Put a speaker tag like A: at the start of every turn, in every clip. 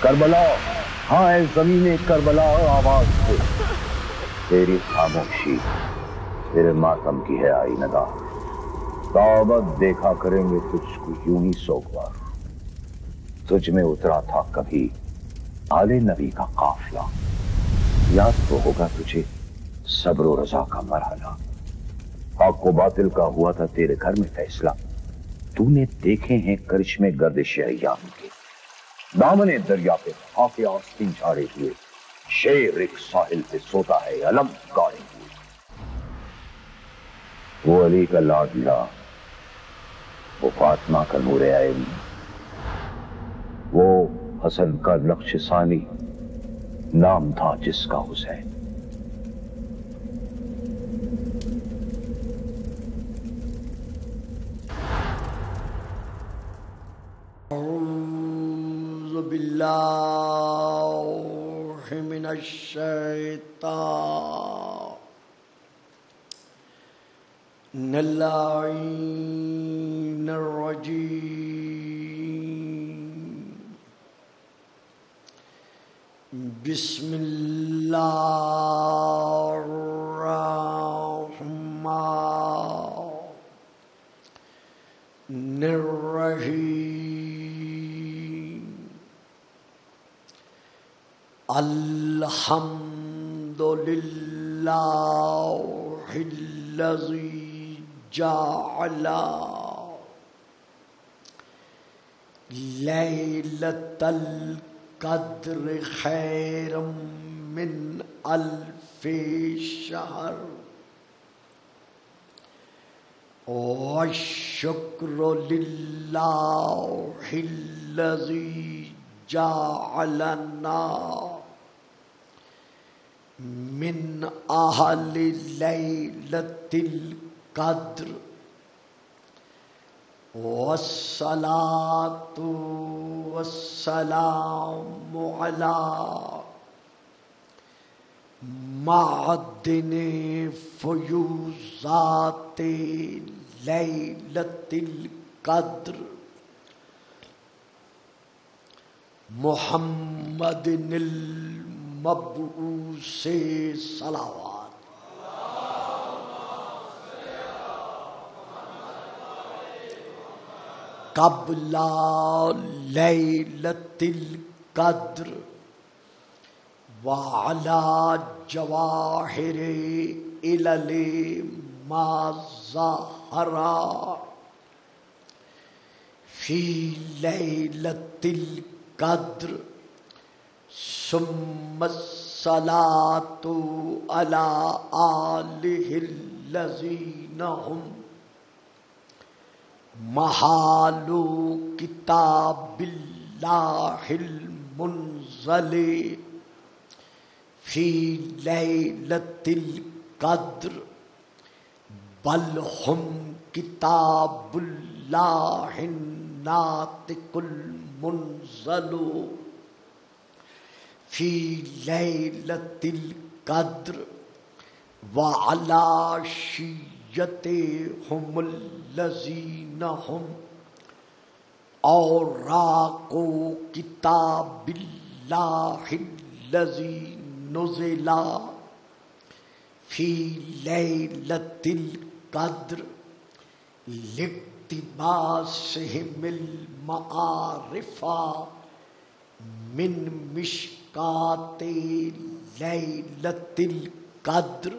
A: کربلا، ہاں اے زمین کربلا آواز دے، تیری خاموشی تیرے ماتم کی ہے آئی نگاہ، تابت دیکھا کریں گے تجھ کو یوں ہی سوگوار، تجھ میں اترا تھا کبھی آل نبی کا قافلہ، یاد تو ہوگا تجھے صبر و رضا کا مرحلہ، حق و باطل کا ہوا تھا تیرے گھر میں فیصلہ، تو نے دیکھے ہیں کرشمے گردش ایام کے، دامن دریا پہ خاک آستین جھاڑے ہوئے، شیر ایک ساحل پہ سوتا ہے علم گاڑے ہوئے، وہ علی کا لاڈلا، وہ فاطمہ کا نور عین، وہ حسن کا نقش ثانی، نام تھا جس کا حسین۔
B: اعوذ باللہ من الشیطان اللعین الرجیم، بسم اللہ الرحمن الرحیم، الحمد للہ الذی جعل لیلۃ القدر خیرا من الف شہر، والشکر للہ الذی جعلنا من اہل لیلۃ القدر، والصلاۃ والسلام علی معدن فیوضات لیلۃ القدر، محمد المبعوث صلوات۔ قبل لیلۃ القدر وعلی جواہر علل ما ظہر فی لیلۃ القدر، ثم الصلاۃ علی آلہ الذین ہم محال کتاب اللہ المنزل فی لیلۃ القدر، بل ہم کتاب اللہ الناطق المنزل فی لیلۃ القدر، وعلی شیعتہم الذین ہم اوراق کتاب اللہ الذی نزل فی لیلۃ القدر، لاقتباسہم المعارف من مشکات لیلۃ القدر،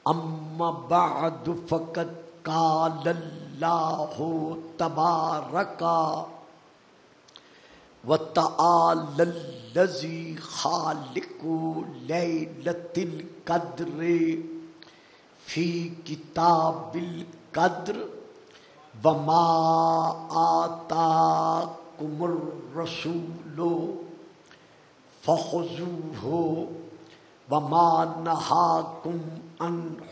B: اما بعد فقد قال اللہ تبارک وتعالی الذی خالق لیلۃ القدر فی کتاب القدر، وما آتاکم الرسول فخذوہ وما نہاکم عنہ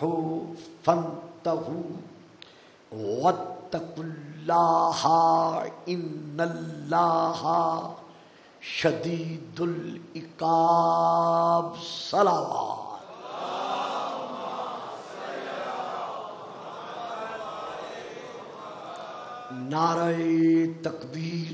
B: فانتہوا واتقوا اللہ ان اللہ شدید العقاب۔ صلوات۔ نعرہ تکبیر،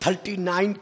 B: 39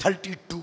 B: 32।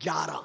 B: 11।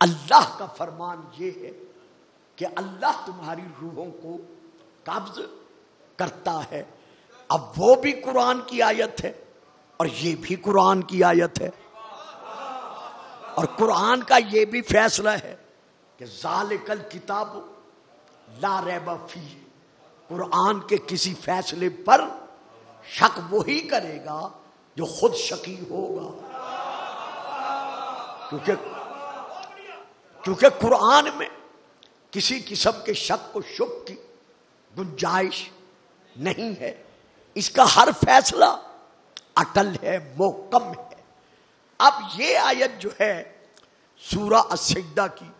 B: اللہ کا فرمان یہ ہے کہ اللہ تمہاری روحوں کو قبض کرتا ہے. اب وہ بھی قرآن کی آیت ہے اور یہ بھی قرآن کی آیت ہے، اور قرآن کا یہ بھی فیصلہ ہے کہ ذالک الکتاب لا ریب فیہ، قرآن کے کسی فیصلے پر شک وہی کرے گا جو خود شکی ہوگا، کیونکہ قرآن میں کسی قسم کے شک و شک کی گنجائش نہیں ہے. اس کا ہر فیصلہ اٹل ہے، محکم ہے. اب یہ آیت جو ہے سورہ السجدہ کی،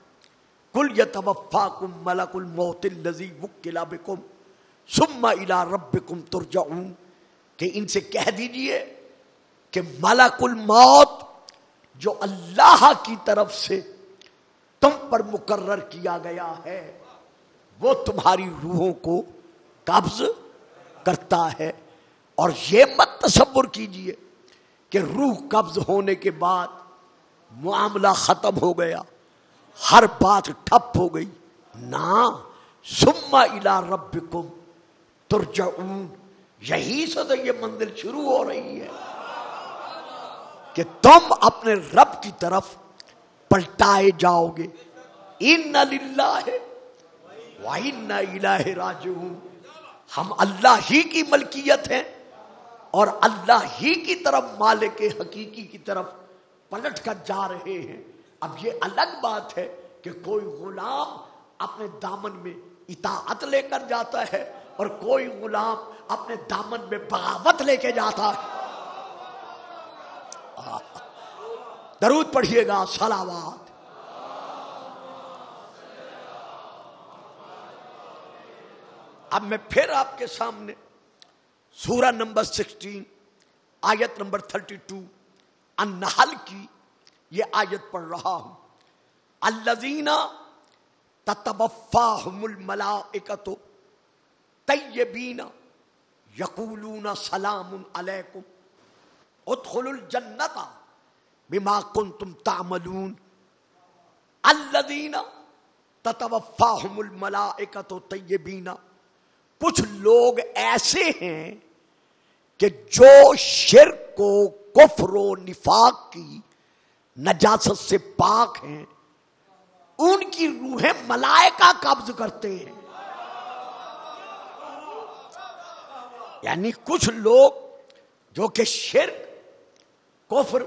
B: قل یتوفاکم ملک الموت الذی وکل بکم ثم الی ربکم ترجعون، کہ ان سے کہہ دیجئے کہ ملک الموت جو اللہ کی طرف سے تم پر مقرر کیا گیا ہے وہ تمہاری روحوں کو قبض کرتا ہے. اور یہ مت تصور کیجئے کہ روح قبض ہونے کے بعد معاملہ ختم ہو گیا، ہر بات ٹھپ ہو گئی. نا، ثم الی ربکم ترجعون، یہی سے تو یہ منزل شروع ہو رہی ہے کہ تم اپنے رب کی طرف پلٹائے جاؤ گے. ان للہ و انا الیہ راجعون، ہم اللہ ہی کی ملکیت ہیں اور اللہ ہی کی طرف مالک حقیقی کی طرف پلٹ کر جا رہے ہیں. اب یہ الگ بات ہے کہ کوئی غلام اپنے دامن میں اطاعت لے کر جاتا ہے اور کوئی غلام اپنے دامن میں بغاوت لے کے جاتا ہے. درود پڑھیے گا، صلوات. اب میں پھر آپ کے سامنے سورہ نمبر 16 آیت نمبر 32 النحل کی یہ آیت پڑھ رہا ہوں. الذین تتوفاہم الملائکۃ طیبین یقولون سلام علیکم ادخلوا الجنۃ بما کنتم تعملون. الذین تتوفاہم الملائکۃ طیبین، کچھ لوگ ایسے ہیں کہ جو شرک و کفر و نفاق کی نجاست سے پاک ہیں، ان کی روحیں ملائکہ قبض کرتے ہیں. یعنی کچھ لوگ جو کہ شرک، کفر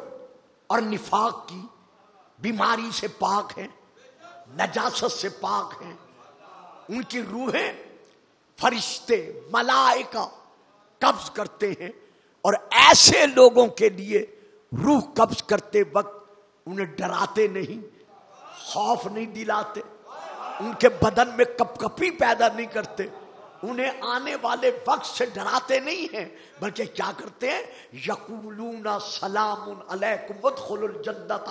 B: اور نفاق کی بیماری سے پاک ہیں، نجاست سے پاک ہیں، ان کی روحیں فرشتے ملائکہ قبض کرتے ہیں. اور ایسے لوگوں کے لیے روح قبض کرتے وقت انہیں ڈراتے نہیں، خوف نہیں دلاتے، ان کے بدن میں کپ کپی پیدا نہیں کرتے، انہیں آنے والے وقت سے ڈراتے نہیں ہیں، بلکہ کیا کرتے ہیں؟ یقولون سلام علیکم ادخلوا الجنۃ،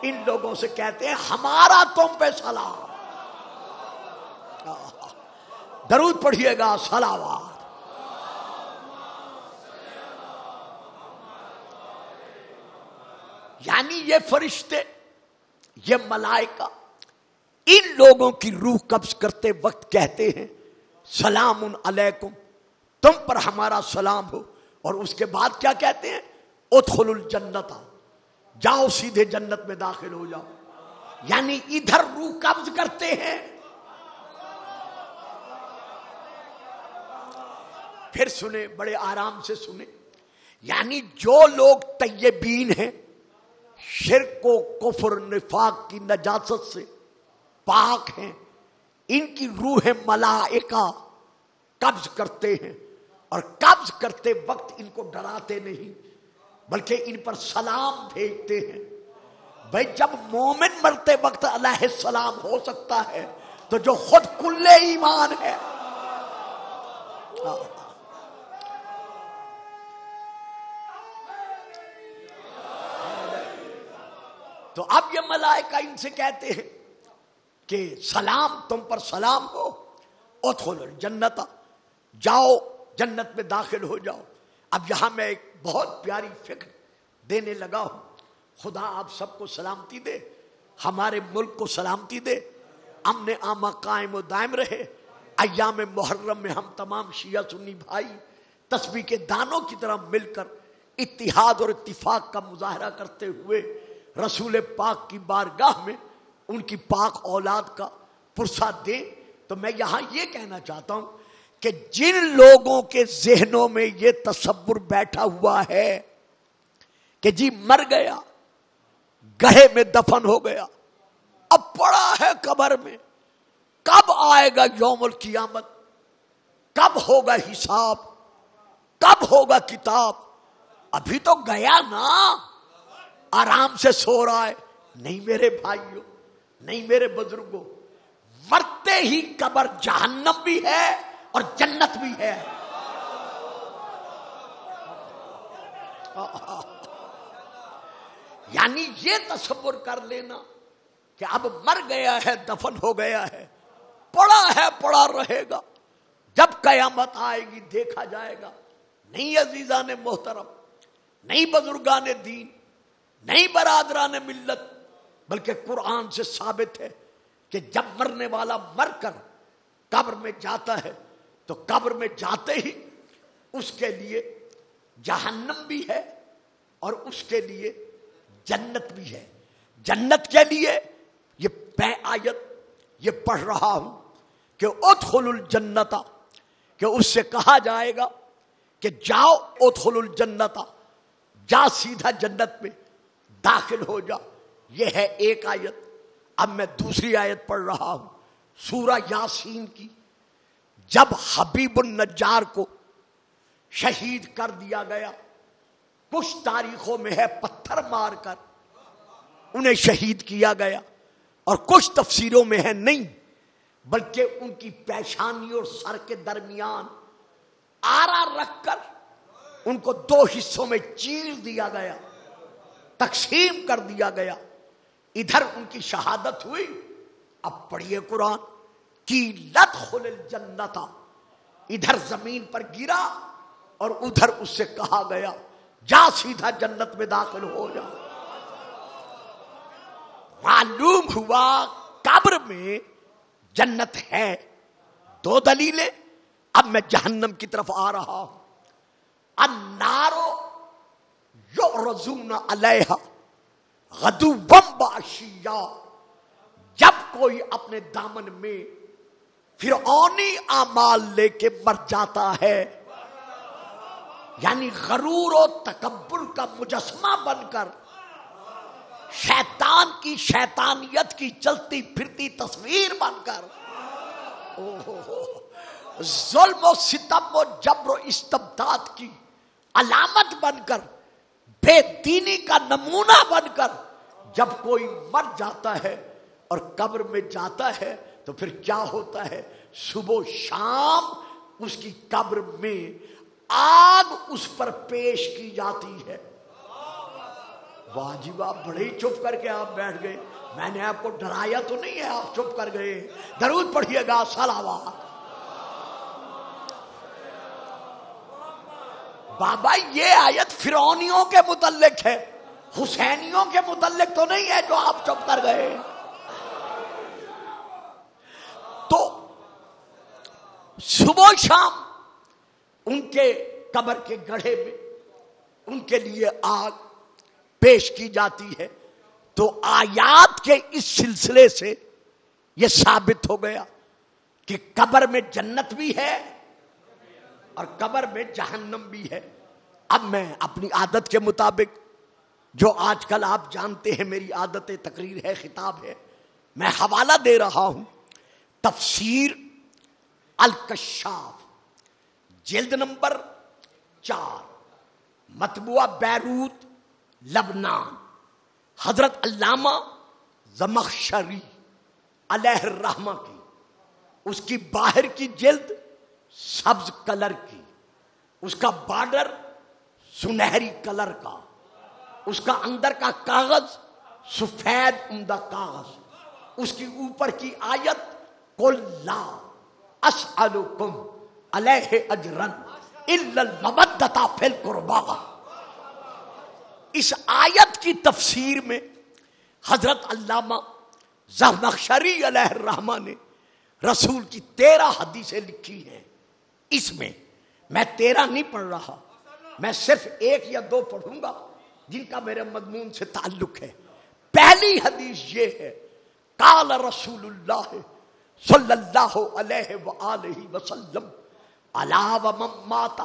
B: ان لوگوں سے کہتے ہیں ہمارا تم پہ سلام. درود پڑھیے گا، صلوات. یعنی یہ فرشتے، یہ ملائکہ ان لوگوں کی روح قبض کرتے وقت کہتے ہیں سلام علیکم، تم پر ہمارا سلام ہو. اور اس کے بعد کیا کہتے ہیں؟ ادخلوا الجنۃ، جاؤ سیدھے جنت میں داخل ہو جاؤ. یعنی ادھر روح قبض کرتے ہیں. پھر سنیں، بڑے آرام سے سنیں. یعنی جو لوگ طیبین ہیں، شرک و کفر نفاق کی نجاست سے پاک ہیں، ان کی روح ملائکہ قبض کرتے ہیں، اور قبض کرتے وقت ان کو ڈراتے نہیں بلکہ ان پر سلام بھیجتے ہیں. بھائی جب مومن مرتے وقت علیہ السلام ہو سکتا ہے تو جو خود کل ایمان ہے. تو اب یہ ملائکہ ان سے کہتے ہیں کہ سلام، تم پر سلام ہو، ادخلوا الجنۃ، جاؤ جنت میں داخل ہو جاؤ. اب یہاں میں ایک بہت پیاری فکر دینے لگا ہوں، خدا آپ سب کو سلامتی دے. ہمارے ملک کو سلامتی دے، امن عامہ قائم و دائم رہے۔ ایام محرم میں ہم تمام شیعہ سنی بھائی تسبیح کے دانوں کی طرح مل کر اتحاد اور اتفاق کا مظاہرہ کرتے ہوئے رسول پاک کی بارگاہ میں ان کی پاک اولاد کا پرسہ دیں۔ تو میں یہاں یہ کہنا چاہتا ہوں کہ جن لوگوں کے ذہنوں میں یہ تصور بیٹھا ہوا ہے کہ جی مر گیا، گڑھے میں دفن ہو گیا، اب پڑا ہے قبر میں، کب آئے گا یوم القیامت، کب ہوگا حساب، کب ہوگا کتاب، ابھی تو گیا نا، آرام سے سو رہا ہے۔ نہیں میرے بھائیوں، نہیں میرے بزرگوں، مرتے ہی قبر جہنم بھی ہے اور جنت بھی ہے۔ یعنی یہ تصور کر لینا کہ اب مر گیا ہے، دفن ہو گیا ہے، پڑا ہے پڑا رہے گا، جب قیامت آئے گی دیکھا جائے گا۔ نہیں عزیزان محترم، نہیں بزرگان دین، نہیں برادران ملت، بلکہ قرآن سے ثابت ہے کہ جب مرنے والا مر کر قبر میں جاتا ہے تو قبر میں جاتے ہی اس کے لیے جہنم بھی ہے اور اس کے لیے جنت بھی ہے۔ جنت کے لیے یہ میں آیت یہ پڑھ رہا ہوں کہ ادخلوا الجنت، کہ اس سے کہا جائے گا کہ جاؤ ادخلوا الجنت، جا سیدھا جنت میں داخل ہو جا۔ یہ ہے ایک آیت۔ اب میں دوسری آیت پڑھ رہا ہوں سورہ یاسین کی۔ جب حبیب النجار کو شہید کر دیا گیا، کچھ تاریخوں میں ہے پتھر مار کر انہیں شہید کیا گیا، اور کچھ تفسیروں میں ہے نہیں، بلکہ ان کی پیشانی اور سر کے درمیان آرا رکھ کر ان کو دو حصوں میں چیر دیا گیا، تقسیم کر دیا گیا۔ ادھر ان کی شہادت ہوئی۔ اب پڑھیے قرآن کی لدخل الجنت، ادھر زمین پر گرا اور ادھر اس سے کہا گیا جا سیدھا جنت میں داخل ہو جا۔ معلوم ہوا قبر میں جنت ہے۔ دو دلیلیں۔ اب میں جہنم کی طرف آ رہا ہوں۔ النار یعرضون علیہا غدوا وعشیا، جب کوئی اپنے دامن میں فرعونی اعمال لے کے مر جاتا ہے، یعنی غرور و تکبر کا مجسمہ بن کر، شیطان کی شیطانیت کی چلتی پھرتی تصویر بن کر، ظلم و ستم و جبر و استبداد کی علامت بن کر، بے دینی کا نمونہ بن کر جب کوئی مر جاتا ہے اور قبر میں جاتا ہے تو پھر کیا ہوتا ہے؟ صبح و شام اس کی قبر میں آگ اس پر پیش کی جاتی ہے۔ واہ جی واہ، بڑے ہی چپ کر کے آپ بیٹھ گئے۔ میں نے آپ کو ڈرایا تو نہیں ہے، آپ چپ کر گئے۔ درود پڑھیے گا، صلوات۔ بابا یہ آیت فرعونیوں کے متعلق ہے، حسینیوں کے متعلق تو نہیں ہے جو آپ چپ کر گئے۔ تو صبح شام ان کے قبر کے گڑھے میں ان کے لیے آگ پیش کی جاتی ہے۔ تو آیات کے اس سلسلے سے یہ ثابت ہو گیا کہ قبر میں جنت بھی ہے اور قبر میں جہنم بھی ہے۔ اب میں اپنی عادت کے مطابق، جو آج کل آپ جانتے ہیں میری عادت تقریر ہے، خطاب ہے، میں حوالہ دے رہا ہوں تفسیر الکشاف، جلد نمبر 4، مطبوعہ بیروت لبنان، حضرت علامہ زمخشری علیہ الرحمہ کی۔ اس کی باہر کی جلد سبز کلر کی، اس کا بارڈر سنہری کلر کا، اس کا اندر کا کاغذ سفید عمدہ کاغذ، اس کی اوپر کی آیت قل لا اسألکم علیہ اجرا الا المودۃ فی القربی۔ اس آیت کی تفسیر میں حضرت علامہ زمخشری علیہ الرحمہ نے رسول کی 13 حدیثیں لکھی ہیں. اس میں میں 13 نہیں پڑھ رہا، میں صرف 1 یا 2 پڑھوں گا جن کا میرے مضمون سے تعلق ہے. پہلی حدیث یہ ہے، قال رسول اللہ صلی اللہ علیہ وآلہ وسلم الا ومن مات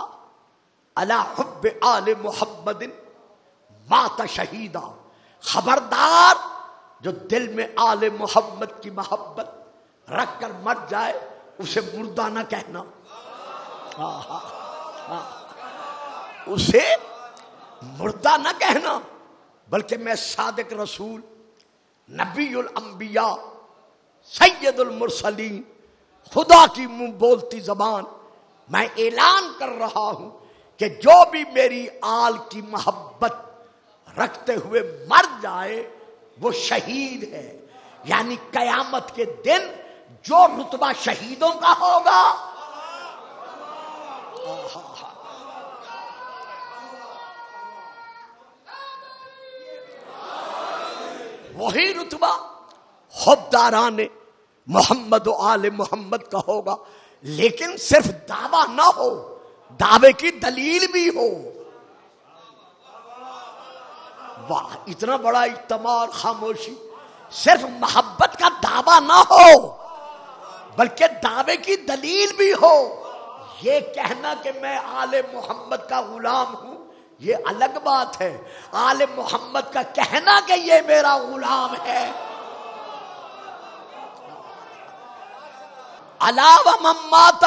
B: علی حب آل محمد مات شہیدا. خبردار، جو دل میں آل محمد کی محبت رکھ کر مر جائے اسے مردہ نہ کہنا. اسے مردہ نہ کہنا، بلکہ میں صادق رسول، نبی الانبیاء، سید المرسلین، خدا کی منہ بولتی زبان، میں اعلان کر رہا ہوں کہ جو بھی میری آل کی محبت رکھتے ہوئے مر جائے وہ شہید ہے. یعنی قیامت کے دن جو رتبہ شہیدوں کا ہوگا وہی رتبہ حبداران محمد و آل محمد کا ہوگا. لیکن صرف دعویٰ نہ ہو، دعوے کی دلیل بھی ہو. واہ، اتنا بڑا اجتماع اور خاموشی. صرف محبت کا دعویٰ نہ ہو بلکہ دعوے کی دلیل بھی ہو. یہ کہنا کہ میں آل محمد کا غلام ہوں یہ الگ بات ہے. آل محمد کا کہنا کہ یہ میرا غلام ہے. الا ومن مات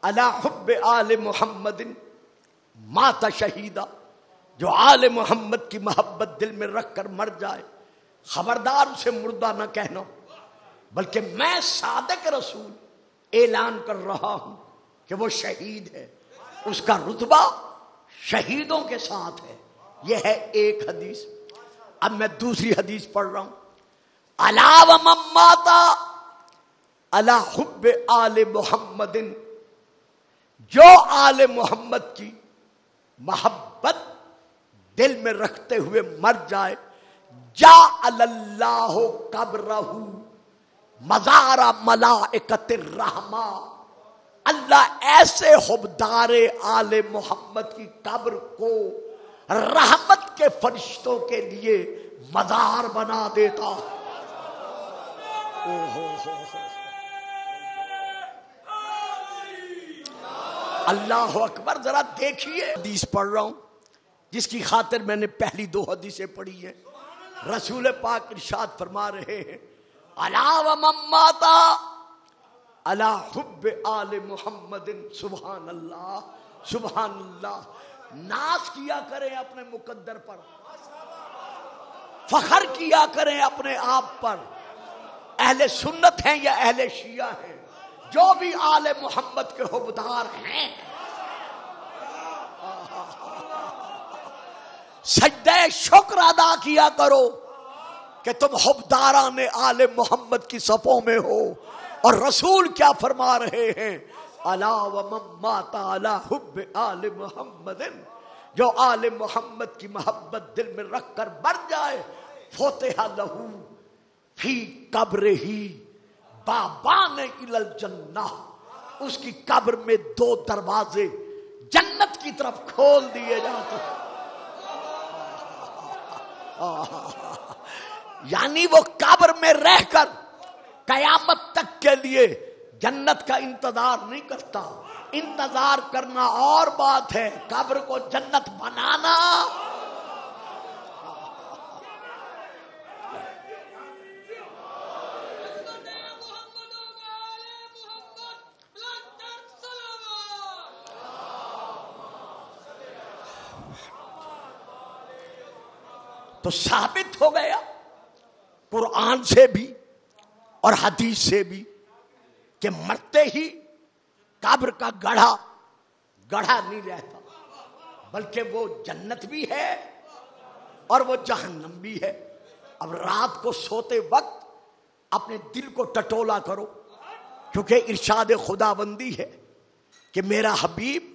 B: علی حب آل محمد مات شہیدا. جو آل محمد کی محبت دل میں رکھ کر مر جائے، خبردار اسے مردہ نہ کہنا، بلکہ میں صادق رسول اعلان کر رہا ہوں کہ وہ شہید ہے، اس کا رتبہ شہیدوں کے ساتھ ہے. یہ ہے ایک حدیث. اب میں دوسری حدیث پڑھ رہا ہوں. الا ومن مات علی حب آل محمد. جو آل محمد کی محبت دل میں رکھتے ہوئے مر جائے، جعل اللہ قبرہ مزار ملائکۃ الرحمہ. اللہ ایسے حبدار آل محمد کی قبر کو رحمت کے فرشتوں کے لیے مزار بنا دیتا. اللہ اکبر. ذرا دیکھیے، حدیث پڑھ رہا ہوں جس کی خاطر میں نے پہلی 2 حدیثیں پڑھی ہیں. رسول پاک ارشاد فرما رہے ہیں، الا ومن مات علی حب آل محمد. سبحان اللہ، سبحان اللہ. ناز کیا کریں اپنے مقدر پر، فخر کیا کریں اپنے آپ پر. اہل سنت ہیں یا اہل شیعہ ہیں، جو بھی آل محمد کے حبدار ہیں، سجدہ شکر ادا کیا کرو کہ تم حبداران آل محمد کی صفوں میں ہو. اور رسول کیا فرما رہے ہیں، الا ومن مات علی حب آل محمد. جو آل محمد کی محبت دل میں رکھ کر مر جائے، فتح لہ فی قبرہ بابان الی الجنہ. اس کی قبر میں 2 دروازے جنت کی طرف کھول دیے جاتے ہیں. یعنی وہ قبر میں رہ کر قیامت تک کے لیے جنت کا انتظار نہیں کرتا. انتظار کرنا اور بات ہے، قبر کو جنت بنانا. تو ثابت ہو گیا قرآن سے بھی اور حدیث سے بھی کہ مرتے ہی قبر کا گڑھا نہیں رہتا، بلکہ وہ جنت بھی ہے اور وہ جہنم بھی ہے. اب رات کو سوتے وقت اپنے دل کو ٹٹولا کرو، کیونکہ ارشاد خداوندی ہے کہ میرا حبیب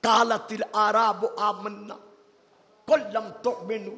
B: قالت الاعراب آمنا قل لم تؤمنوا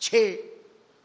B: 6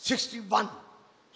B: 61,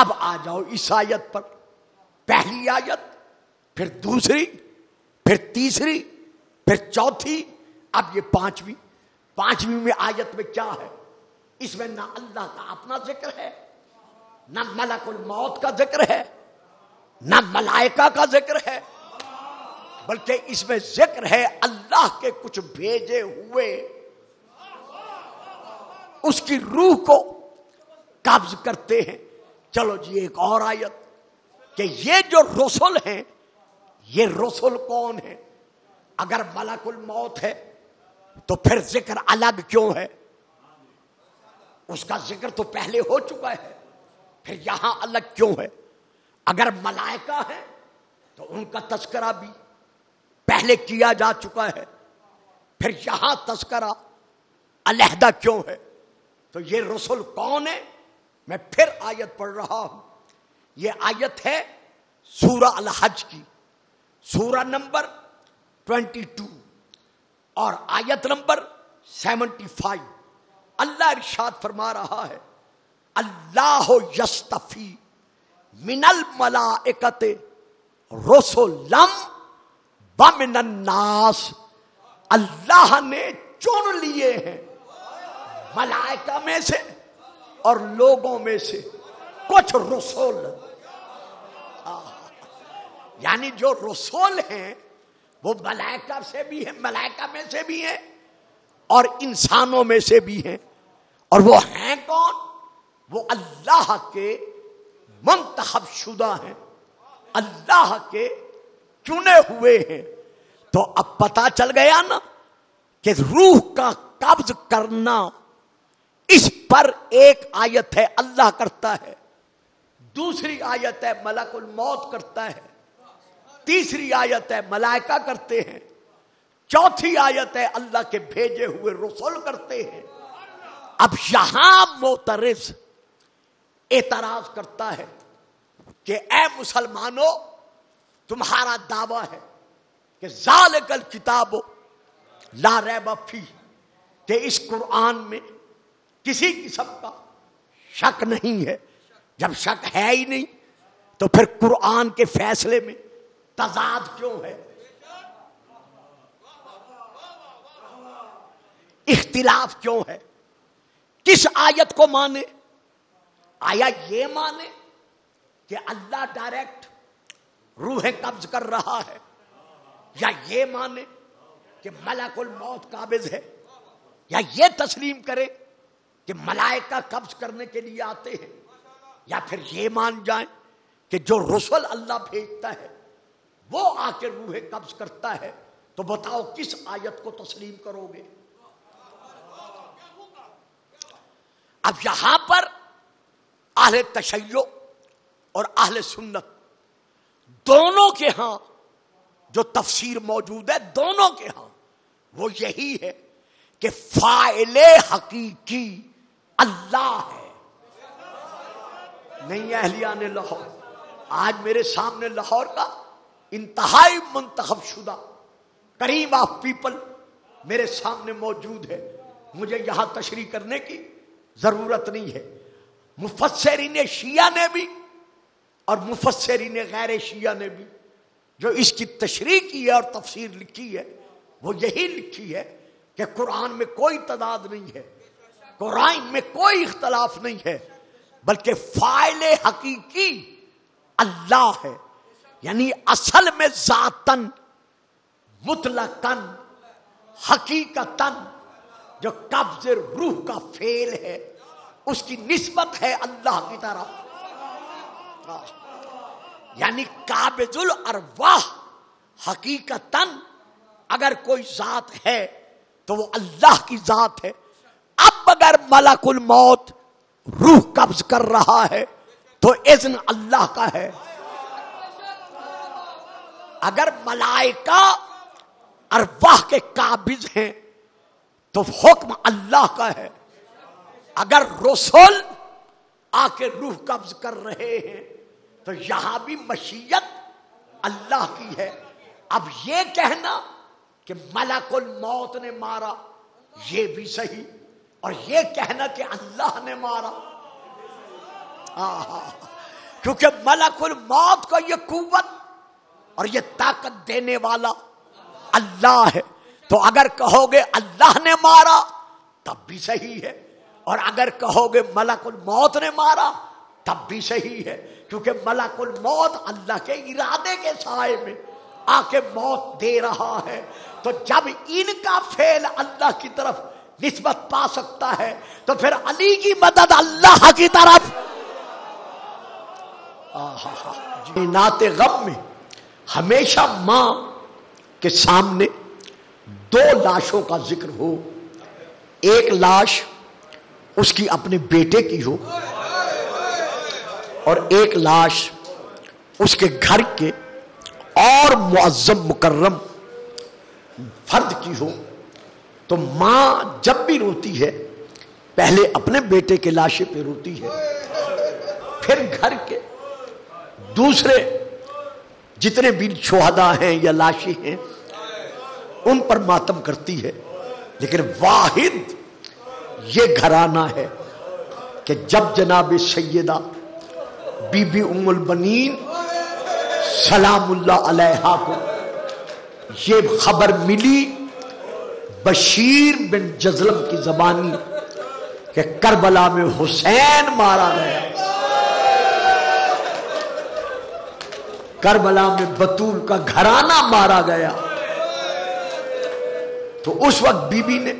B: اب آ جاؤ اس آیت پر. پہلی آیت، پھر دوسری، پھر تیسری، پھر چوتھی، اب یہ پانچویں. پانچویں میں آیت میں کیا ہے؟ اس میں نہ اللہ کا اپنا ذکر ہے، نہ ملک الموت کا ذکر ہے، نہ ملائکہ کا ذکر ہے، بلکہ اس میں ذکر ہے اللہ کے کچھ بھیجے ہوئے اس کی روح کو قبض کرتے ہیں. چلو جی ایک اور آیت کہ یہ جو رسول ہیں، یہ رسول کون ہیں؟ اگر ملک الموت ہے تو پھر ذکر الگ کیوں ہے؟ اس کا ذکر تو پہلے ہو چکا ہے، پھر یہاں الگ کیوں ہے؟ اگر ملائکہ ہیں تو ان کا تذکرہ بھی پہلے کیا جا چکا ہے، پھر یہاں تذکرہ علیحدہ کیوں ہے؟ تو یہ رسول کون ہے؟ میں پھر آیت پڑھ رہا ہوں. یہ آیت ہے سورہ الحج کی، سورہ نمبر 22 اور آیت نمبر 75. اللہ ارشاد فرما رہا ہے اللہ یستفی من الملائکۃ رسلا ومن الناس. اللہ نے چن لیے ہیں ملائکہ میں سے اور لوگوں میں سے کچھ رسول. یعنی جو رسول ہیں وہ ملائکہ سے بھی ہیں، ملائکہ میں سے بھی ہیں اور انسانوں میں سے بھی ہیں. اور وہ ہیں کون؟ وہ اللہ کے منتخب شدہ ہیں، اللہ کے چنے ہوئے ہیں. تو اب پتا چل گیا نا کہ روح کا قبض کرنا، اس پر ایک آیت ہے اللہ کرتا ہے، دوسری آیت ہے ملک الموت کرتا ہے، تیسری آیت ہے ملائکہ کرتے ہیں، چوتھی آیت ہے اللہ کے بھیجے ہوئے رسول کرتے ہیں. اب یہاں معترض اعتراض کرتا ہے کہ اے مسلمانوں، تمہارا دعویٰ ہے کہ ذالک الکتاب لا ریب فیہ، کہ اس قرآن میں کسی قسم کا شک نہیں ہے. جب شک ہے ہی نہیں تو پھر قرآن کے فیصلے میں تضاد کیوں ہے؟ اختلاف کیوں ہے؟ کس آیت کو مانے؟ آیا یہ مانے کہ اللہ ڈائریکٹ روحیں قبض کر رہا ہے، یا یہ مانے کہ ملک الموت قابض ہے، یا یہ تسلیم کرے کہ ملائکہ قبض کرنے کے لیے آتے ہیں، یا پھر یہ مان جائیں کہ جو رسول اللہ بھیجتا ہے وہ آ کے روحیں قبض کرتا ہے. تو بتاؤ کس آیت کو تسلیم کرو گے؟ اب یہاں پر اہل تشیع اور اہل سنت دونوں کے ہاں جو تفسیر موجود ہے، دونوں کے ہاں وہ یہی ہے کہ فاعل حقیقی اللہ ہے. نہیں اہلیان لاہور، آج میرے سامنے لاہور کا انتہائی منتخب شدہ کریم آف پیپل میرے سامنے موجود ہے، مجھے یہاں تشریح کرنے کی ضرورت نہیں ہے. مفسرین شیعہ نے بھی اور مفسرین غیر شیعہ نے بھی جو اس کی تشریح کی ہے اور تفسیر لکھی ہے، وہ یہی لکھی ہے کہ قرآن میں کوئی تضاد نہیں ہے، قرآن میں کوئی اختلاف نہیں ہے، بلکہ فاعل حقیقی اللہ ہے. یعنی اصل میں ذاتن، مطلقاً، حقیقتاً جو قبض روح کا فعل ہے اس کی نسبت ہے اللہ کی طرف. یعنی قابض الارواح حقیقتاً اگر کوئی ذات ہے تو وہ اللہ کی ذات ہے. اب اگر ملک الموت روح قبض کر رہا ہے تو اذن اللہ کا ہے. اگر ملائکہ ارواح کے قابض ہیں تو حکم اللہ کا ہے. اگر رسول آ کے روح قبض کر رہے ہیں تو یہاں بھی مشیت اللہ کی ہے. اب یہ کہنا کہ ملک الموت نے مارا یہ بھی صحیح، اور یہ کہنا کہ اللہ نے مارا، کیونکہ ملک الموت کو یہ قوت اور یہ طاقت دینے والا اللہ ہے. تو اگر کہو گے اللہ نے مارا تب بھی صحیح ہے، اور اگر کہو گے ملک الموت نے مارا تب بھی صحیح ہے، کیونکہ ملک الموت اللہ کے ارادے کے سائے میں آ کے موت دے رہا ہے. تو جب ان کا فعل اللہ کی طرف نسبت پا سکتا ہے تو پھر علی کی مدد اللہ کی طرف. نعت غم میں ہمیشہ ماں کے سامنے دو لاشوں کا ذکر ہو، ایک لاش اس کی اپنے بیٹے کی ہو اور ایک لاش اس کے گھر کے اور معظم مکرم فرد کی ہو. تو ماں جب بھی روتی ہے پہلے اپنے بیٹے کے لاشے پہ روتی ہے، پھر گھر کے دوسرے جتنے بھی شہداء ہیں یا لاشیں ہیں ان پر ماتم کرتی ہے. لیکن واحد یہ گھرانہ ہے کہ جب جناب سیدہ بی بی ام البنین سلام اللہ علیہا کو یہ خبر ملی بشیر بن جزلم کی زبانی کہ کربلا میں حسین مارا گیا، کربلا میں بطول کا گھرانہ مارا گیا، تو اس وقت بی بی نے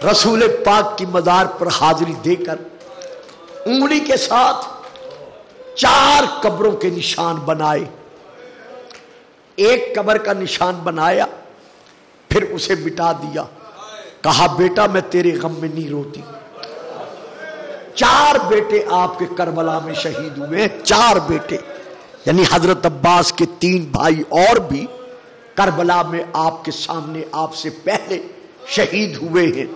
B: رسول پاک کی مزار پر حاضری دے کر انگلی کے ساتھ 4 قبروں کے نشان بنائے. ایک قبر کا نشان بنایا پھر اسے مٹا دیا، کہا بیٹا میں تیرے غم میں نہیں روتی. 4 بیٹے آپ کے کربلا میں شہید ہوئے، 4 بیٹے، یعنی حضرت عباس کے 3 بھائی اور بھی کربلا میں آپ کے سامنے آپ سے پہلے شہید ہوئے ہیں.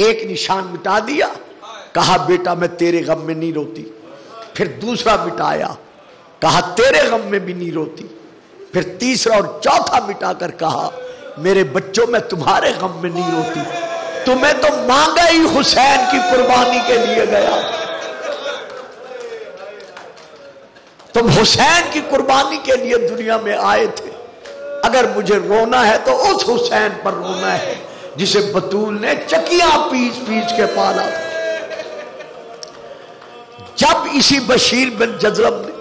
B: ایک نشان مٹا دیا، کہا بیٹا میں تیرے غم میں نہیں روتی. پھر دوسرا مٹایا، کہا تیرے غم میں بھی نہیں روتی. پھر تیسرا اور چوتھا مٹا کر کہا میرے بچوں میں تمہارے غم میں نہیں روتی، تمہیں تو مانگا ہی حسین کی قربانی کے لیے گیا، تم حسین کی قربانی کے لیے دنیا میں آئے تھے. اگر مجھے رونا ہے تو اس حسین پر رونا ہے جسے بطول نے چکیاں پیس پیس کے پالا تھا. جب اسی بشیر بن جزلم نے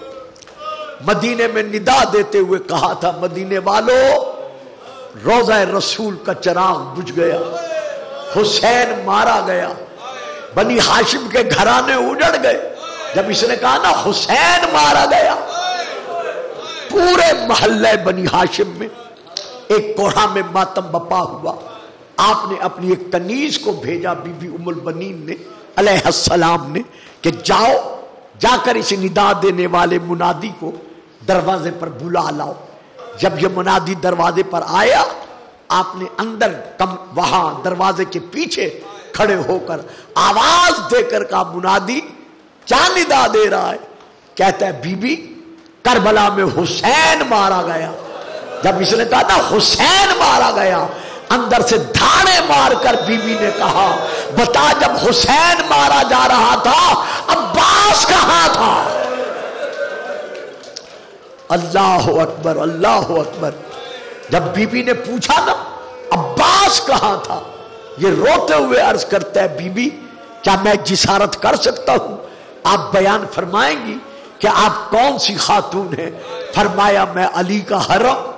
B: مدینے میں ندا دیتے ہوئے کہا تھا مدینے والو روضہ رسول کا چراغ بجھ گیا، حسین مارا گیا، بنی ہاشم کے گھرانے اجڑ گئے، جب اس نے کہا نا حسین مارا گیا، پورے محلے بنی ہاشم میں ایک کوڑھا میں ماتم بپا ہوا. آپ نے اپنی ایک کنیز کو بھیجا بی بی ام البنین نے علیہ السلام نے کہ جاؤ جا کر اس ندا دینے والے منادی کو دروازے پر بلا لاؤ. جب یہ منادی دروازے پر آیا آپ نے اندر وہاں دروازے کے پیچھے کھڑے ہو کر آواز دے کر کہا منادی کیا ندا دے رہا ہے؟ کہتا ہے بی بی کربلا میں حسین مارا گیا. جب اس نے کہا نا حسین مارا گیا، اندر سے دھاڑے مار کر بی بی نے کہا بتا جب حسین مارا جا رہا تھا عباس کہاں تھا؟ اللہ اکبر اللہ اکبر. جب بی بی نے پوچھا نا عباس کہاں تھا، یہ روتے ہوئے عرض کرتا ہے بی بی کیا میں جسارت کر سکتا ہوں؟ آپ بیان فرمائیں گی کہ آپ کون سی خاتون ہیں؟ فرمایا میں علی کا حرم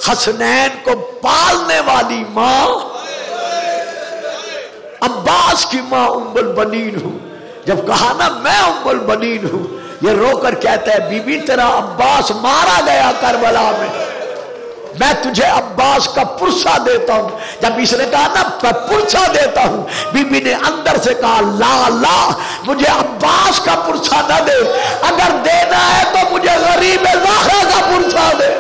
B: حسنین کو پالنے والی ماں عباس کی ماں ام البنین ہوں. جب کہا نا میں ام البنین ہوں، یہ رو کر کہتا ہے بی بی تیرا عباس مارا گیا کربلا میں، میں تجھے عباس کا پرسہ دیتا ہوں. جب اس نے کہا نا پرسہ دیتا ہوں، بی بی نے اندر سے کہا لا لا مجھے عباس کا پرسہ نہ دے، اگر دینا ہے تو مجھے غریب زہرا کا پرسہ دے.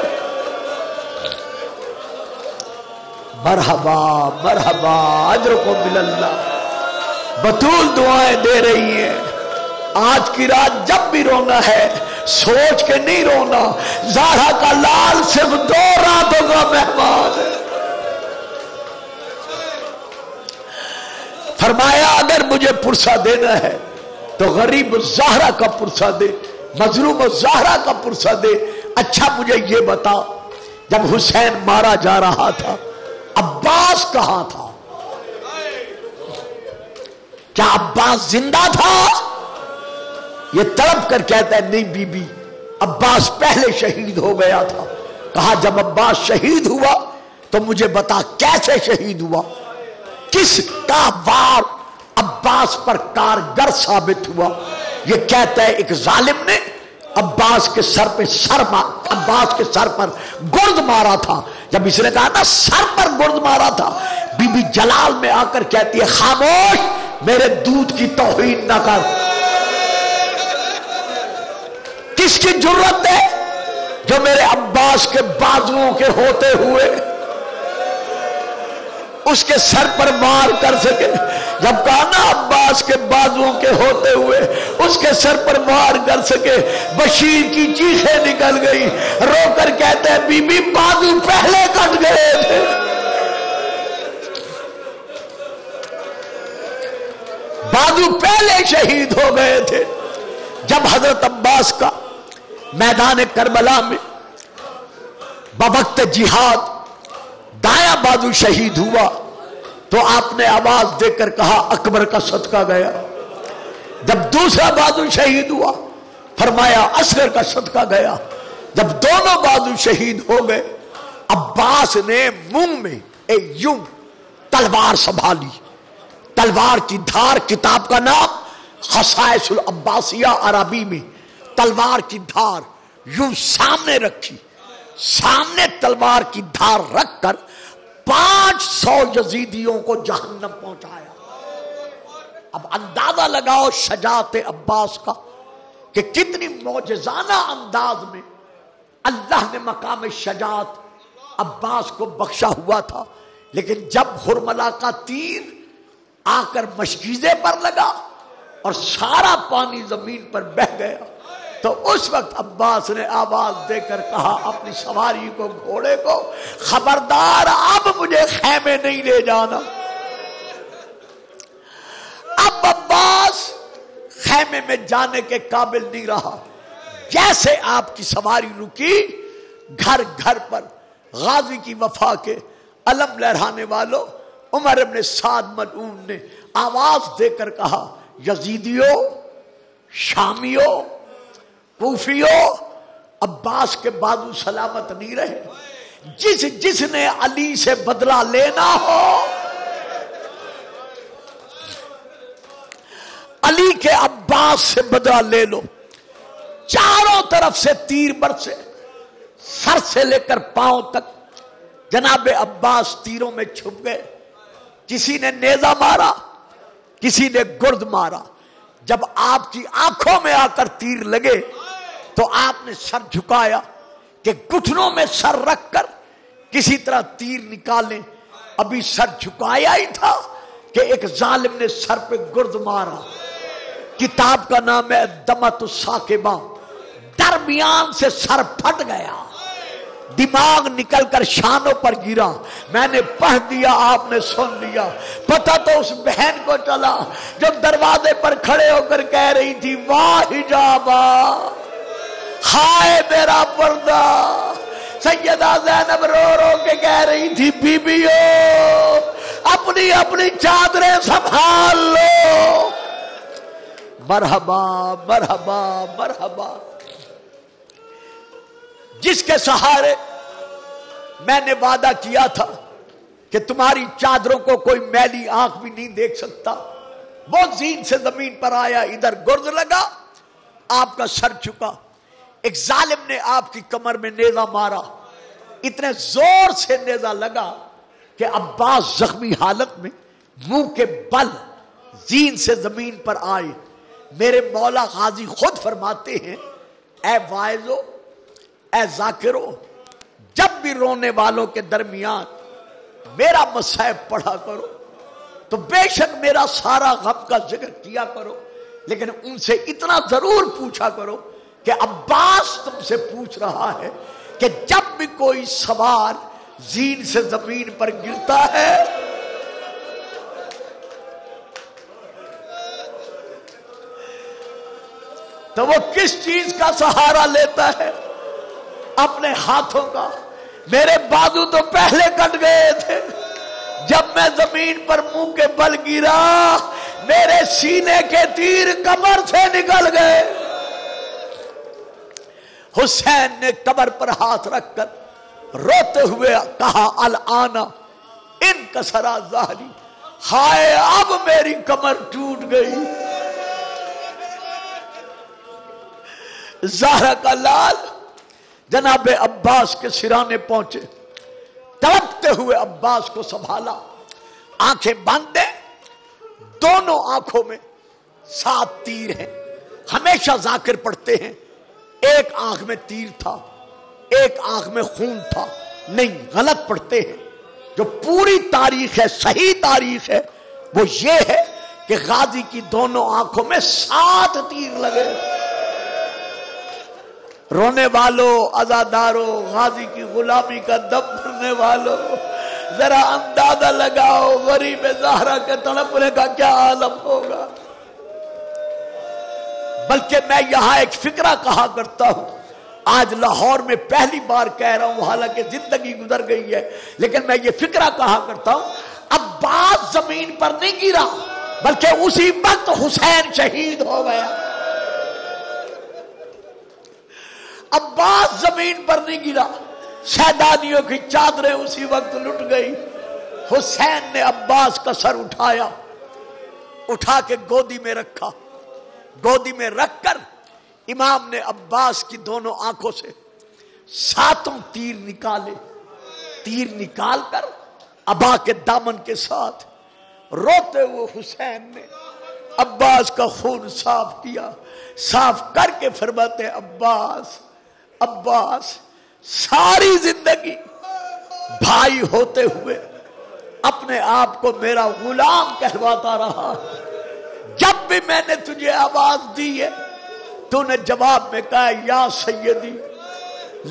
B: مرحبا مرحبا اجرکم من اللہ. بطول دعائیں دے رہی ہیں. آج کی رات جب بھی رونا ہے سوچ کے نہیں رونا، زہرا کا لال صرف 2 راتوں کا مہمان ہے. فرمایا اگر مجھے پرسہ دینا ہے تو غریب الزہرا کا پرسہ دے، مظلوم الزہرا کا پرسہ دے۔ اچھا مجھے یہ بتا، جب حسین مارا جا رہا تھا عباس کہاں تھا؟ کیا عباس زندہ تھا؟ یہ تڑپ کر کہتا ہے نہیں بی بی، عباس پہلے شہید ہو گیا تھا۔ کہا جب عباس شہید ہوا تو مجھے بتا کیسے شہید ہوا، کس کا وار عباس پر کارگر ثابت ہوا؟ یہ کہتا ہے ایک ظالم نے عباس کے سر پر گرد مارا تھا۔ جب اس نے کہا نا سر پر گرد مارا تھا، بی بی جلال میں آ کر کہتی ہے خاموش، میرے دودھ کی توہین نہ کر۔ کس کی جرت ہے جو میرے عباس کے بازوؤں کے ہوتے ہوئے اس کے سر پر وار کر سکے؟ جب کہا نا عباس کے بازوؤں کے ہوتے ہوئے اس کے سر پر وار کر سکے، بشیر کی چیخیں نکل گئی، رو کر کہتے ہیں بی بی بازو پہلے کٹ گئے تھے۔ بازو پہلے شہید ہو گئے تھے۔ جب حضرت عباس کا میدان کربلا میں بوقت جہاد دایاں بازو شہید ہوا تو آپ نے آواز دے کر کہا اکبر کا صدقہ گیا۔ جب دوسرا بازو شہید ہوا فرمایا اصغر کا صدقہ گیا۔ جب دونوں بازو شہید ہو گئے، عباس نے منہ میں یوں تلوار سنبھالی، تلوار کی دھار، کتاب کا نام خصائص العباسیہ عربی میں، تلوار کی دھار یوں سامنے رکھی، سامنے تلوار کی دھار رکھ کر 500 یزیدیوں کو جہنم پہنچایا۔ اب اندازہ لگاؤ شجاعت عباس کا کہ کتنی معجزانہ انداز میں اللہ نے مقام شجاعت عباس کو بخشا ہوا تھا۔ لیکن جب حرملہ کا تیر آ کر مشکیزے پر لگا اور سارا پانی زمین پر بہہ گیا تو اس وقت عباس نے آواز دے کر کہا اپنی سواری کو، گھوڑے کو، خبردار اب مجھے خیمے نہیں لے جانا۔ اب عباس خیمے میں جانے کے قابل نہیں رہا۔ جیسے آپ کی سواری رکی، گھر گھر پر غازی کی وفا کے علم لہرانے والوں عمر ابن سعد ملعون نے آواز دے کر کہا یزیدیوں، شامیوں، کوفیوں، عباس کے بازو سلامت نہیں رہے۔ جس نے علی سے بدلہ لینا ہو، علی کے عباس سے بدلہ لے لو۔ چاروں طرف سے تیر برسے، سر سے لے کر پاؤں تک جناب عباس تیروں میں چھپ گئے۔ کسی نے نیزہ مارا، کسی نے گرد مارا۔ جب آپ کی آنکھوں میں آ کر تیر لگے تو آپ نے سر جھکایا کہ گھٹنوں میں سر رکھ کر کسی طرح تیر نکالیں۔ ابھی سر جھکایا ہی تھا کہ ایک ظالم نے سر پہ گرد مارا۔ کتاب کا نام ہے دمت الساکبہ، درمیان سے سر پھٹ گیا، دماغ نکل کر شانوں پر گرا۔ میں نے پڑھ دیا، آپ نے سن لیا۔ پتہ تو اس بہن کو چلا جو دروازے پر کھڑے ہو کر کہہ رہی تھی واہ حجابا، ہائے میرا پردہ۔ سیدہ زینب رو رو کے کہہ رہی تھی بیبیو اپنی اپنی چادریں سنبھال لو۔ مرحبا مرحبا مرحبا۔ جس کے سہارے میں نے وعدہ کیا تھا کہ تمہاری چادروں کو کوئی میلی آنکھ بھی نہیں دیکھ سکتا، وہ زین سے زمین پر آیا، ادھر گرد لگا، آپ کا سر جھکا۔ ایک ظالم نے آپ کی کمر میں نیزہ مارا، اتنے زور سے نیزہ لگا کہ عباس زخمی حالت میں منہ کے بل زین سے زمین پر آئے۔ میرے مولا غازی خود فرماتے ہیں اے واعظو، اے ذاکرو، جب بھی رونے والوں کے درمیان میرا مصائب پڑھا کرو تو بے شک میرا سارا غم کا ذکر کیا کرو، لیکن ان سے اتنا ضرور پوچھا کرو کہ عباس تم سے پوچھ رہا ہے کہ جب بھی کوئی سوار زین سے زمین پر گرتا ہے تو وہ کس چیز کا سہارا لیتا ہے؟ اپنے ہاتھوں کا. میرے بازو تو پہلے کٹ گئے تھے. جب میں زمین پر منہ کے بل گرا میرے سینے کے تیر کمر سے نکل گئے. حسین نے کمر پر ہاتھ رکھ کر روتے ہوئے کہا الآن انکسر ظہری، ہائے اب میری کمر ٹوٹ گئی. زہرا کا لال جناب عباس کے سرانے پہنچے، تڑپتے ہوئے عباس کو سنبھالا، آنکھیں باندھے، دونوں آنکھوں میں 7 تیر ہیں. ہمیشہ ذاکر پڑھتے ہیں ایک آنکھ میں تیر تھا ایک آنکھ میں خون تھا. نہیں، غلط پڑھتے ہیں. جو پوری تاریخ ہے، صحیح تاریخ ہے، وہ یہ ہے کہ غازی کی دونوں آنکھوں میں 7 تیر لگے. رونے والوں، عزاداروں، غازی کی غلامی کا دم بھرنے والوں، ذرا اندازہ لگاؤ غریب زہرا کے تڑپنے کا کیا عالم ہوگا. بلکہ میں یہاں ایک فکرہ کہا کرتا ہوں، آج لاہور میں پہلی بار کہہ رہا ہوں، حالانکہ زندگی گزر گئی ہے، لیکن میں یہ فکرہ کہا کرتا ہوں، عباس زمین پر نہیں گرا بلکہ اسی وقت حسین شہید ہو گیا. عباس زمین پر نہیں گرا، شہدانیوں کی چادریں اسی وقت لٹ گئی. حسین نے عباس کا سر اٹھایا، اٹھا کے گودی میں رکھا. گودی میں رکھ کر امام نے عباس کی دونوں آنکھوں سے 7 تیر نکالے. تیر نکال کر ابا کے دامن کے ساتھ روتے ہوئے حسین نے عباس کا خون صاف کیا. صاف کر کے فرماتے عباس، عباس ساری زندگی بھائی ہوتے ہوئے اپنے آپ کو میرا غلام کہلواتا رہا. جب بھی میں نے تجھے آواز دی ہے تو نے جواب میں کہا یا سیدی،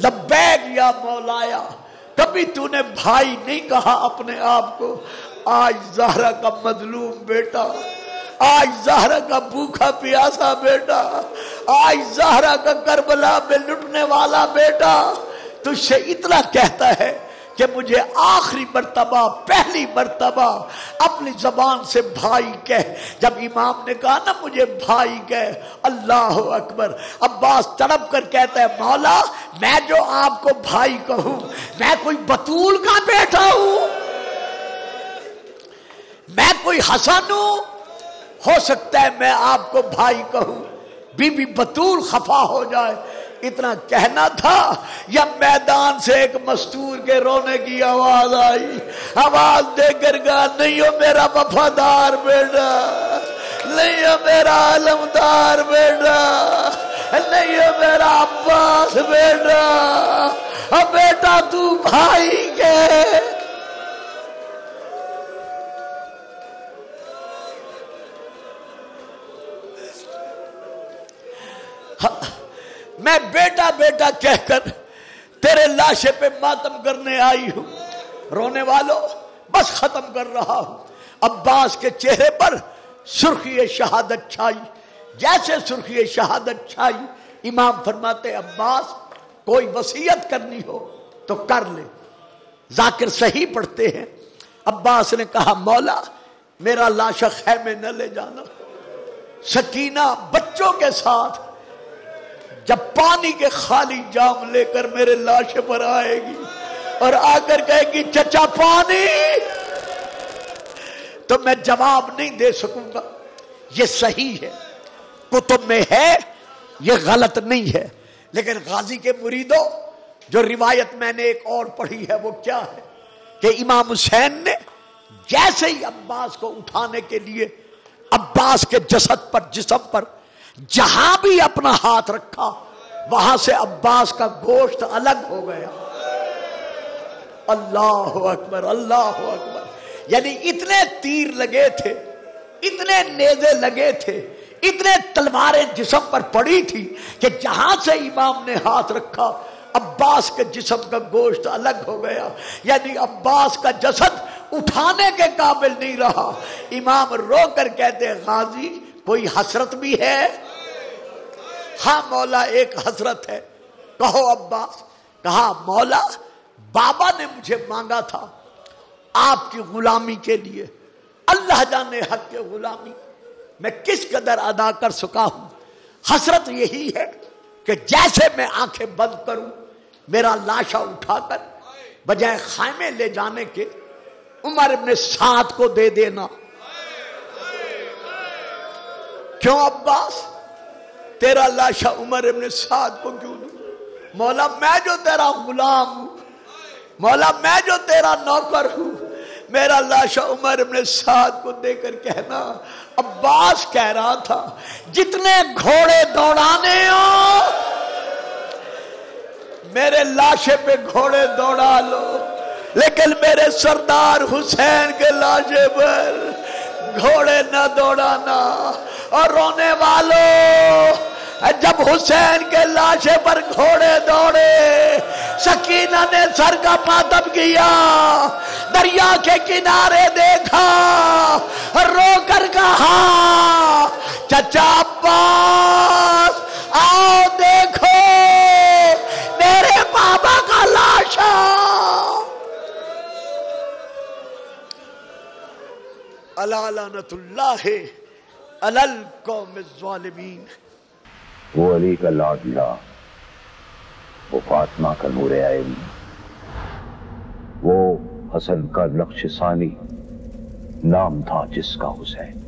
B: لبیک یا مولایا. کبھی تو نے بھائی نہیں کہا اپنے آپ کو. آج زہرا کا مظلوم بیٹا، آج زہرا کا بھوکا پیاسا بیٹا، آج زہرا کا کربلا میں لٹنے والا بیٹا تجھ سے اتنا کہتا ہے کہ مجھے آخری مرتبہ، پہلی مرتبہ اپنی زبان سے بھائی کہہ. جب امام نے کہا نا مجھے بھائی کہہ، اللہ اکبر. عباس تڑپ کر کہتا ہے مولا میں جو آپ کو بھائی کہوں، میں کوئی بطول کا بیٹا ہوں؟ میں کوئی حسن ہوں؟ ہو سکتا ہے میں آپ کو بھائی کہوں، بی بی بطول خفا ہو جائے. اتنا کہنا تھا یا میدان سے ایک مستور کے رونے کی آواز آئی. آواز دے کر کہا نہیں ہو میرا وفادار بیٹا، نہیں ہو میرا علمدار بیٹا، نہیں ہو میرا عباس بیٹا، اب بیٹا تو بھائی کے. میں بیٹا بیٹا کہہ کر تیرے لاشے پہ ماتم کرنے آئی ہوں. رونے والوں بس ختم کر رہا ہوں. عباس کے چہرے پر سرخی شہادت چھائی. جیسے سرخی شہادت چھائی امام فرماتے عباس کوئی وصیت کرنی ہو تو کر لے. ذاکر صحیح پڑھتے ہیں. عباس نے کہا مولا میرا لاشا خیمے نہ لے جانا. سکینہ بچوں کے ساتھ جب پانی کے خالی جام لے کر میرے لاشے پر آئے گی اور آ کر کہے گی چچا پانی، تو میں جواب نہیں دے سکوں گا. یہ صحیح ہے، کتب میں ہے، یہ غلط نہیں ہے. لیکن غازی کے مریدوں جو روایت میں نے ایک اور پڑھی ہے وہ کیا ہے کہ امام حسین نے جیسے ہی عباس کو اٹھانے کے لیے عباس کے جسد پر، جسم پر جہاں بھی اپنا ہاتھ رکھا وہاں سے عباس کا گوشت الگ ہو گیا. اللہ اکبر، اللہ اکبر. یعنی اتنے تیر لگے تھے، اتنے نیزے لگے تھے، اتنے تلواریں جسم پر پڑی تھی کہ جہاں سے امام نے ہاتھ رکھا عباس کے جسم کا گوشت الگ ہو گیا. یعنی عباس کا جسد اٹھانے کے قابل نہیں رہا. امام رو کر کہتے غازی کوئی حسرت بھی ہے؟ ہاں مولا ایک حسرت ہے. کہو عباس. کہا مولا بابا نے مجھے مانگا تھا آپ کی غلامی کے لیے. اللہ جانے حق کے غلامی میں کس قدر ادا کر سکا ہوں. حسرت یہی ہے کہ جیسے میں آنکھیں بند کروں میرا لاشا اٹھا کر بجائے خیمے لے جانے کے عمر ابن سعد کو دے دینا. کیوں عباس تیرا لاشا عمر ابن سعد کو کیوں دوں؟ مولا میں جو تیرا غلام ہوں، مولا میں جو تیرا نوکر ہوں، میرا لاشا عمر ابن سعد کو دے کر کہنا. عباس کہہ رہا تھا جتنے گھوڑے دوڑانے ہو میرے لاشے پہ گھوڑے دوڑا لو، لیکن میرے سردار حسین کے لاشے پر گھوڑے نہ دوڑانا. اور رونے والوں جب حسین کے لاشے پر گھوڑے دوڑے سکینہ نے سر کا ماتم کیا، دریا کے کنارے دیکھا، رو کر کہا چچا عباس آؤ دیکھو میرے بابا کا لاشا. الا لعنت اللہ علی القوم الظالمین.
A: وہ علی کا لاڈلا، وہ فاطمہ کا نور عین، وہ حسن کا نقش ثانی، نام تھا جس کا حسین.